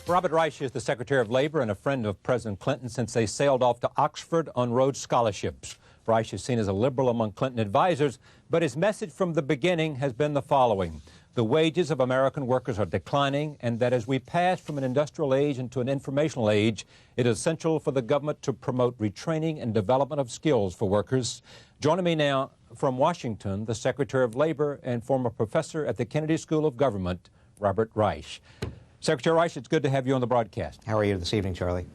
Robert Reich is the Secretary of Labor and a friend of President Clinton since they sailed off to Oxford on Rhodes scholarships. Reich is seen as a liberal among Clinton advisors, but his message from the beginning has been the following. The wages of American workers are declining, and that as we pass from an industrial age into an informational age, it is essential for the government to promote retraining and development of skills for workers. Joining me now from Washington, the Secretary of Labor and former professor at the Kennedy School of Government, Robert Reich. Secretary Reich, it's good to have you on the broadcast. How are you this evening, Charlie?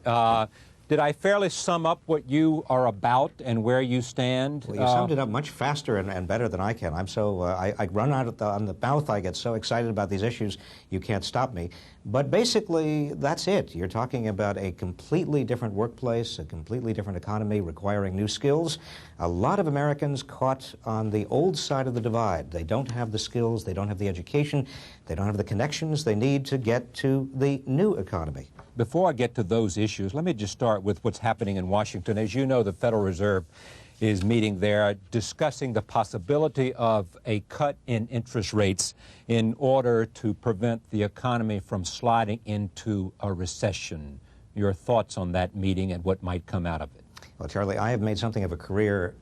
Did I fairly sum up what you are about and where you stand? Well, you summed it up much faster and better than I can. I'm so, I run out on the mouth. I get so excited about these issues, you can't stop me. But basically, that's it. You're talking about a completely different workplace, a completely different economy requiring new skills. A lot of Americans caught on the old side of the divide. They don't have the skills, they don't have the education, they don't have the connections they need to get to the new economy. Before I get to those issues, let me just start with what's happening in Washington. As you know, the Federal Reserve is meeting there discussing the possibility of a cut in interest rates in order to prevent the economy from sliding into a recession. Your thoughts on that meeting and what might come out of it? Well, Charlie, I have made something of a career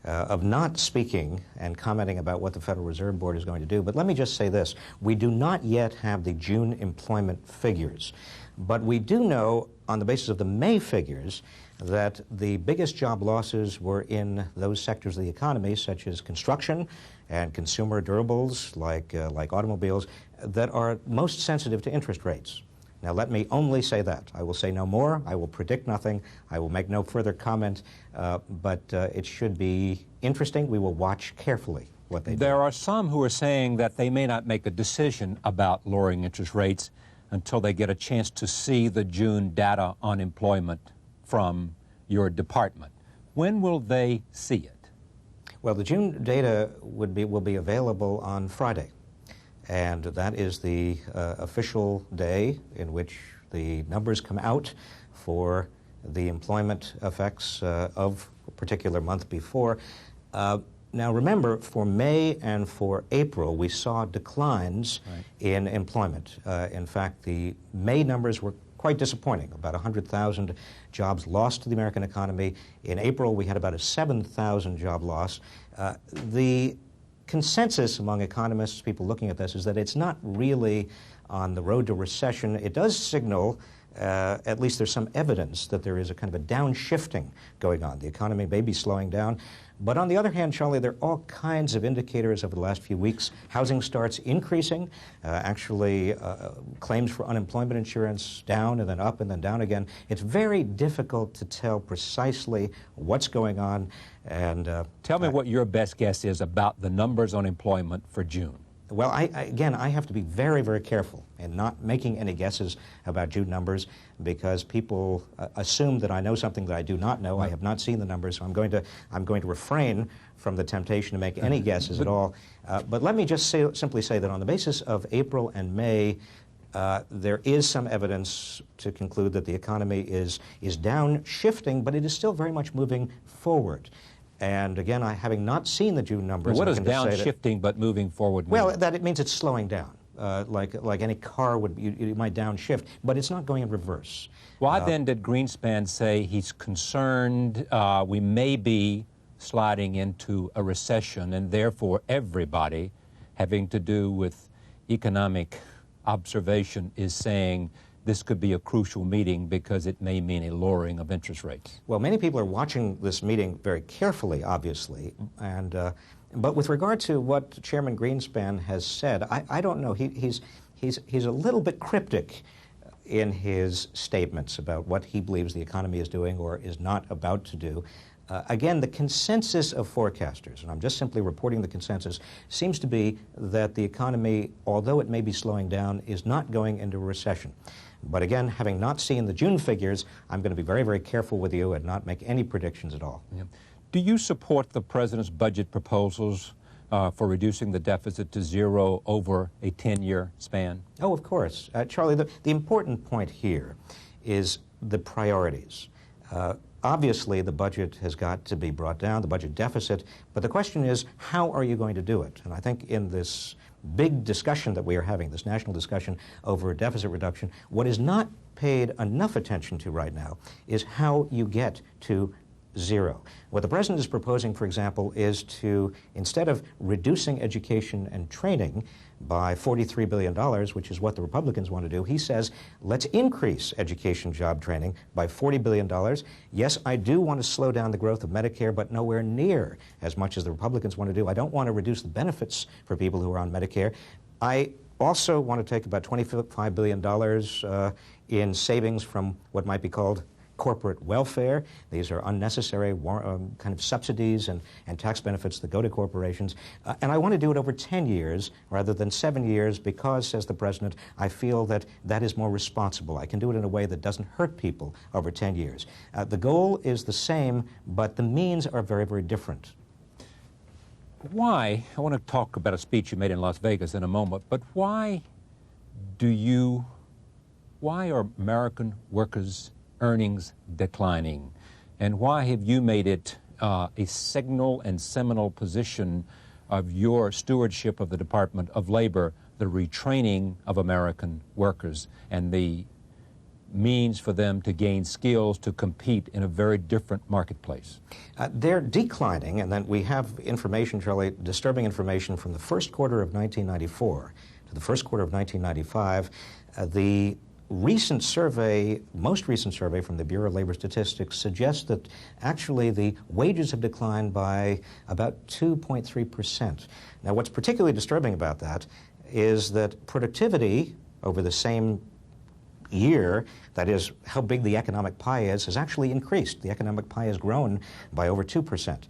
of not speaking and commenting about what the Federal Reserve Board is going to do. But let me just say this. We do not yet have the June employment figures. But we do know, on the basis of the May figures, that the biggest job losses were in those sectors of the economy, such as construction and consumer durables, like automobiles, that are most sensitive to interest rates. Now, let me only say that. I will say no more. I will predict nothing. I will make no further comment. But it should be interesting. We will watch carefully what they do. There are some who are saying that they may not make a decision about lowering interest rates until they get a chance to see the June data on employment from your department. When will they see it? Well, the June data will be available on Friday. And that is the official day in which the numbers come out for the employment effects of a particular month before. Now, remember, for May and for April, we saw declines in employment. In fact, the May numbers were quite disappointing, about 100,000 jobs lost to the American economy. In April, we had about a 7,000 job loss. The consensus among economists, people looking at this, is that it's not really on the road to recession. It does signal, at least there's some evidence, that there is a kind of a downshifting going on. The economy may be slowing down. But on the other hand, Charlie, there are all kinds of indicators over the last few weeks. Housing starts increasing. Actually, claims for unemployment insurance down and then up and then down again. It's very difficult to tell precisely what's going on. And tell me what your best guess is about the numbers on employment for June. Well, again, I have to be very, very careful in not making any guesses about June numbers because people assume that I know something that I do not know. I have not seen the numbers, so I'm going to refrain from the temptation to make any guesses at all. But let me just simply say that on the basis of April and May, there is some evidence to conclude that the economy is downshifting, but it is still very much moving forward. And again, having not seen the June numbers, what does downshifting but moving forward mean? Well, that it means it's slowing down. Like any car would, you might downshift, but it's not going in reverse. Why then did Greenspan say he's concerned we may be sliding into a recession, and therefore everybody having to do with economic observation is saying this could be a crucial meeting because it may mean a lowering of interest rates? Well, many people are watching this meeting very carefully, obviously, and but with regard to what Chairman Greenspan has said, I don't know. He's a little bit cryptic in his statements about what he believes the economy is doing or is not about to do. Again, the consensus of forecasters, and I'm just simply reporting the consensus, seems to be that the economy, although it may be slowing down, is not going into a recession. But again, having not seen the June figures, I'm going to be very, very careful with you and not make any predictions at all. Yeah. Do you support the President's budget proposals for reducing the deficit to zero over a 10-year span? Oh, of course. Charlie, the important point here is the priorities. Obviously, the budget has got to be brought down, the budget deficit, but the question is, how are you going to do it? And I think in this big discussion that we are having, this national discussion over deficit reduction, what is not paid enough attention to right now is how you get to zero. What the president is proposing, for example, is to, instead of reducing education and training by $43 billion, which is what the Republicans want to do, he says, let's increase education job training by $40 billion. Yes, I do want to slow down the growth of Medicare, but nowhere near as much as the Republicans want to do. I don't want to reduce the benefits for people who are on Medicare. I also want to take about $25 billion in savings from what might be called corporate welfare. These are unnecessary kind of subsidies and tax benefits that go to corporations. And I want to do it over 10 years rather than 7 years because, says the president, I feel that that is more responsible. I can do it in a way that doesn't hurt people over 10 years. The goal is the same, but the means are very, very different. Why, I want to talk about a speech you made in Las Vegas in a moment, but why are American workers' earnings declining? And why have you made it a signal and seminal position of your stewardship of the Department of Labor, the retraining of American workers and the means for them to gain skills to compete in a very different marketplace? They're declining, and then we have information, Charlie, disturbing information from the first quarter of 1994 to the first quarter of 1995. The recent survey, most recent survey from the Bureau of Labor Statistics suggests that actually the wages have declined by about 2.3%. Now, what's particularly disturbing about that is that productivity over the same year, that is, how big the economic pie is, has actually increased. The economic pie has grown by over 2%.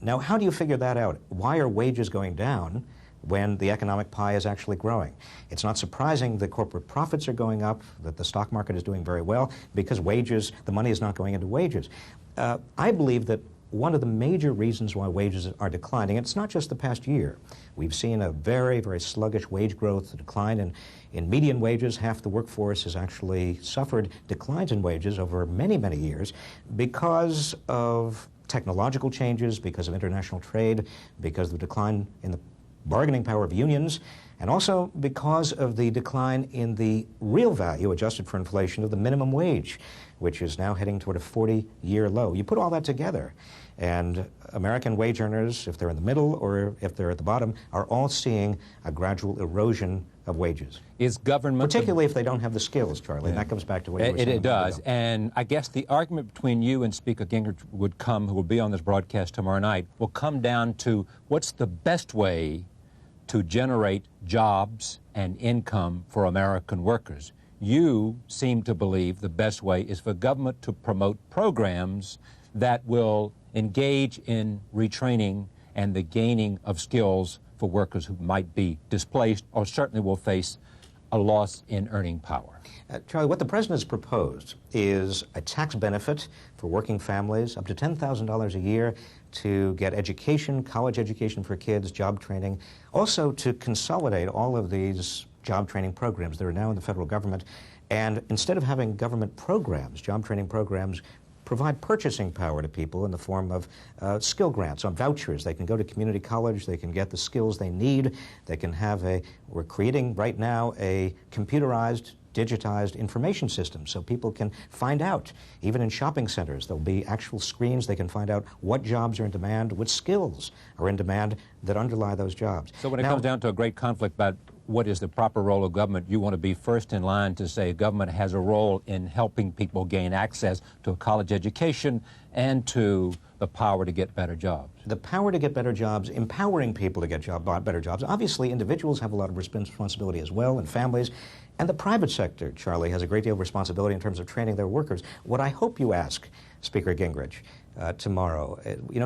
Now, how do you figure that out? Why are wages going down when the economic pie is actually growing? It's not surprising that corporate profits are going up, that the stock market is doing very well, because wages, the money is not going into wages. I believe that one of the major reasons why wages are declining, and it's not just the past year. We've seen a very, very sluggish wage growth, a decline in median wages. Half the workforce has actually suffered declines in wages over many, many years because of technological changes, because of international trade, because of the decline in the bargaining power of unions, and also because of the decline in the real value, adjusted for inflation, of the minimum wage, which is now heading toward a 40-year low. You put all that together, and American wage earners, if they're in the middle or if they're at the bottom, are all seeing a gradual erosion of wages. Is government... Particularly if they don't have the skills, Charlie. And that comes back to what you were saying. It does. And I guess the argument between you and Speaker Gingrich who will be on this broadcast tomorrow night, will come down to what's the best way to generate jobs and income for American workers. You seem to believe the best way is for government to promote programs that will engage in retraining and the gaining of skills for workers who might be displaced or certainly will face a loss in earning power. Charlie, what the president has proposed is a tax benefit for working families, up to $10,000 a year, to get education, college education for kids, job training, also to consolidate all of these job training programs that are now in the federal government, and instead of having government programs, job training programs, provide purchasing power to people in the form of skill grants on vouchers. They can go to community college, they can get the skills they need, they can have we're creating right now a computerized, digitized information system so people can find out, even in shopping centers, there'll be actual screens, they can find out what jobs are in demand, what skills are in demand that underlie those jobs. So when it comes down to a great conflict about what is the proper role of government, you want to be first in line to say government has a role in helping people gain access to a college education and to the power to get better jobs. The power to get better jobs, empowering people to get better jobs. Obviously, individuals have a lot of responsibility as well, and families. And the private sector, Charlie, has a great deal of responsibility in terms of training their workers. What I hope you ask Speaker Gingrich tomorrow,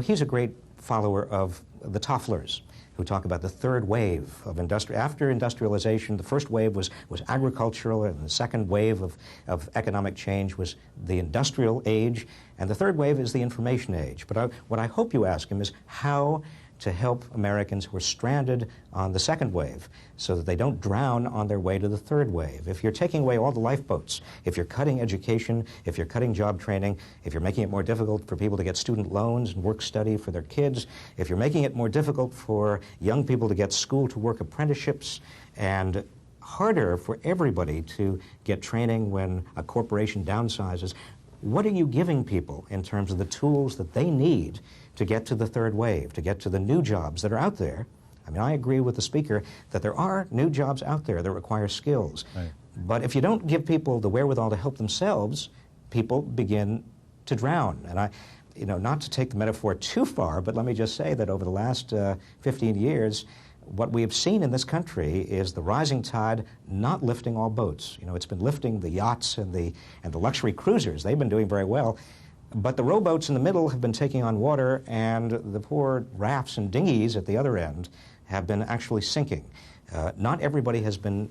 he's a great follower of the Tofflers, who talk about the third wave of after industrialization. The first wave was agricultural, and the second wave of economic change was the industrial age, and the third wave is the information age. But what I hope you ask him is, how to help Americans who are stranded on the second wave so that they don't drown on their way to the third wave. If you're taking away all the lifeboats, if you're cutting education, if you're cutting job training, if you're making it more difficult for people to get student loans and work study for their kids, if you're making it more difficult for young people to get school-to-work apprenticeships and harder for everybody to get training when a corporation downsizes, what are you giving people in terms of the tools that they need to get to the third wave, to get to the new jobs that are out there? I mean, I agree with the speaker that there are new jobs out there that require skills. Right. But if you don't give people the wherewithal to help themselves, people begin to drown. And not to take the metaphor too far, but let me just say that over the last 15 years, what we have seen in this country is the rising tide not lifting all boats. It's been lifting the yachts and the luxury cruisers. They've been doing very well. But the rowboats in the middle have been taking on water, and the poor rafts and dinghies at the other end have been actually sinking. Not everybody has been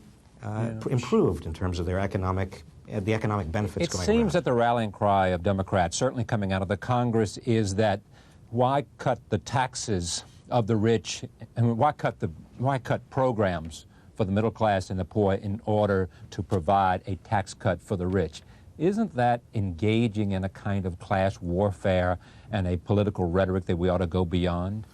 improved in terms of their economic benefits going around. It seems that the rallying cry of Democrats, certainly coming out of the Congress, is that why cut the taxes of the rich, and why cut programs for the middle class and the poor in order to provide a tax cut for the rich? Isn't that engaging in a kind of class warfare and a political rhetoric that we ought to go beyond?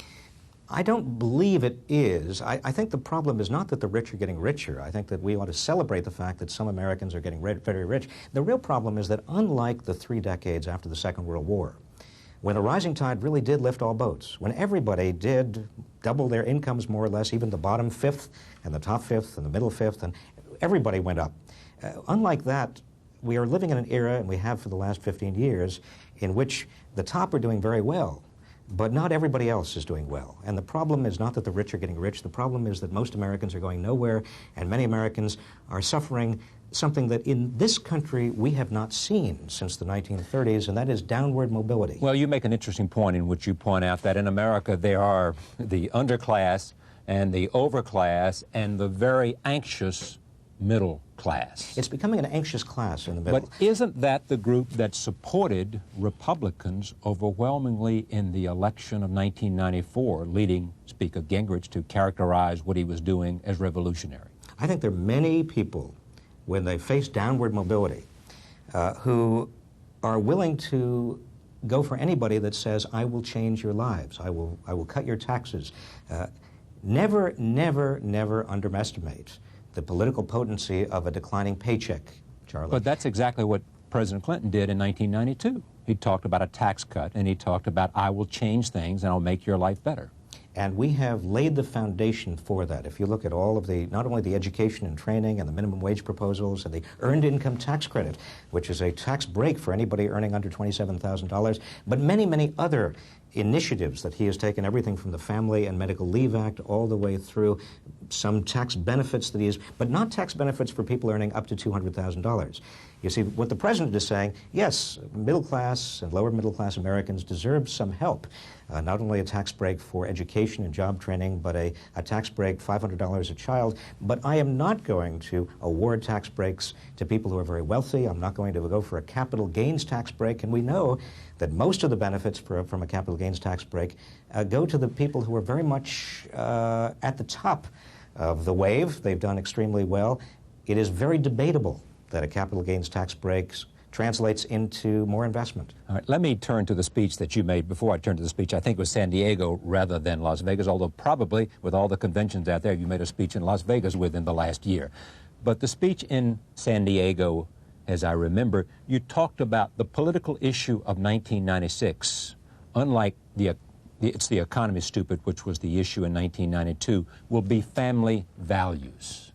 I don't believe it is. I think the problem is not that the rich are getting richer. I think that we ought to celebrate the fact that some Americans are getting very rich. The real problem is that unlike the 3 decades after the Second World War, when the rising tide really did lift all boats, when everybody did double their incomes more or less, even the bottom fifth and the top fifth and the middle fifth, and everybody went up. Unlike that, we are living in an era, and we have for the last 15 years, in which the top are doing very well, but not everybody else is doing well. And the problem is not that the rich are getting rich. The problem is that most Americans are going nowhere, and many Americans are suffering something that in this country we have not seen since the 1930s, and that is downward mobility. Well, you make an interesting point in which you point out that in America there are the underclass and the overclass and the very anxious middle class. It's becoming an anxious class in the middle. But isn't that the group that supported Republicans overwhelmingly in the election of 1994, leading Speaker Gingrich to characterize what he was doing as revolutionary? I think there are many people, when they face downward mobility, who are willing to go for anybody that says, I will change your lives, I will cut your taxes. Never, never, never underestimate the political potency of a declining paycheck, Charlie. But that's exactly what President Clinton did in 1992. He talked about a tax cut, and he talked about, I will change things and I'll make your life better. And we have laid the foundation for that. If you look at all of the, not only the education and training and the minimum wage proposals and the earned income tax credit, which is a tax break for anybody earning under $27,000, but many, many other initiatives that he has taken, everything from the Family and Medical Leave Act all the way through some tax benefits that he has, but not tax benefits for people earning up to $200,000. You see, what the president is saying, yes, middle class and lower middle class Americans deserve some help. Not only a tax break for education and job training, but a tax break, $500 a child. But I am not going to award tax breaks to people who are very wealthy. I'm not going to go for a capital gains tax break. And we know that most of the benefits from a capital gains tax break go to the people who are very much at the top of the wave. They've done extremely well. It is very debatable that a capital gains tax break translates into more investment. All right, let me turn to the speech that you made. Before I turn to the speech, I think it was San Diego rather than Las Vegas, although probably with all the conventions out there, you made a speech in Las Vegas within the last year. But the speech in San Diego, as I remember, you talked about the political issue of 1996, unlike It's the Economy Stupid, which was the issue in 1992, will be family values.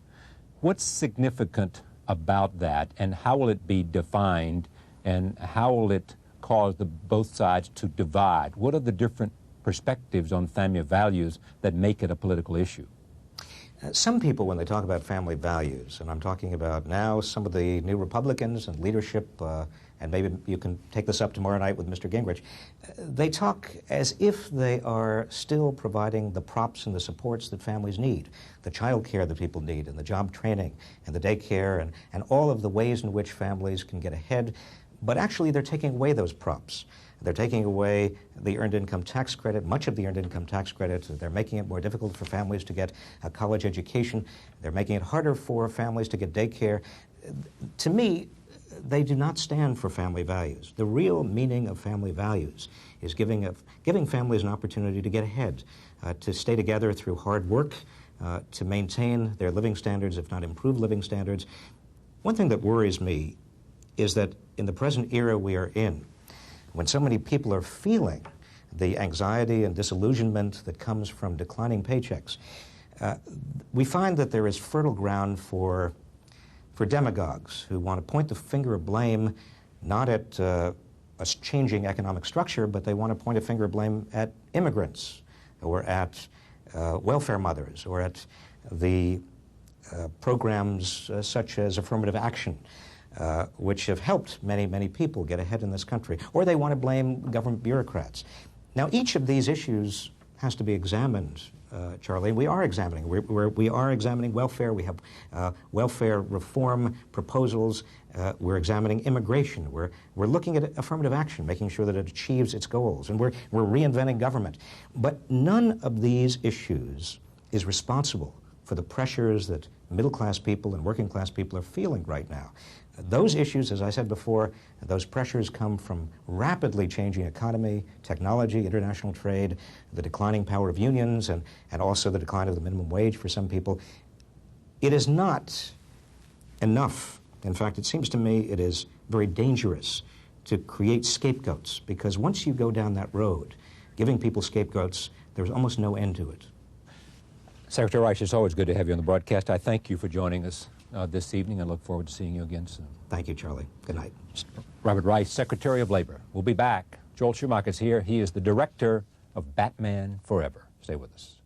What's significant about that, and how will it be defined, and how will it cause both sides to divide? What are the different perspectives on family values that make it a political issue? Some people, when they talk about family values, and I'm talking about now some of the new Republicans and leadership, and maybe you can take this up tomorrow night with Mr. Gingrich, they talk as if they are still providing the props and the supports that families need, the child care that people need, and the job training, and the daycare, and all of the ways in which families can get ahead. But actually, they're taking away those props. They're taking away the earned income tax credit, much of the earned income tax credit. They're making it more difficult for families to get a college education. They're making it harder for families to get daycare. To me, they do not stand for family values. The real meaning of family values is giving families an opportunity to get ahead, to stay together through hard work, to maintain their living standards, if not improve living standards. One thing that worries me is that in the present era we are in, when so many people are feeling the anxiety and disillusionment that comes from declining paychecks, we find that there is fertile ground for demagogues who want to point the finger of blame not at a changing economic structure, but they want to point a finger of blame at immigrants or at welfare mothers or at the programs such as affirmative action, which have helped many, many people get ahead in this country. Or they want to blame government bureaucrats. Now, each of these issues has to be examined, Charlie, and we are examining. We are examining welfare. We have welfare reform proposals. We're examining immigration. We're looking at affirmative action, making sure that it achieves its goals. And we're reinventing government. But none of these issues is responsible for the pressures that middle-class people and working-class people are feeling right now. Those issues, as I said before, those pressures come from rapidly changing economy, technology, international trade, the declining power of unions, and also the decline of the minimum wage for some people. It is not enough. In fact, it seems to me it is very dangerous to create scapegoats, because once you go down that road, giving people scapegoats, there's almost no end to it. Secretary Reich, it's always good to have you on the broadcast. I thank you for joining us this evening and look forward to seeing you again soon. Thank you, Charlie. Good night. Robert Reich, Secretary of Labor. We'll be back. Joel Schumacher is here. He is the director of Batman Forever. Stay with us.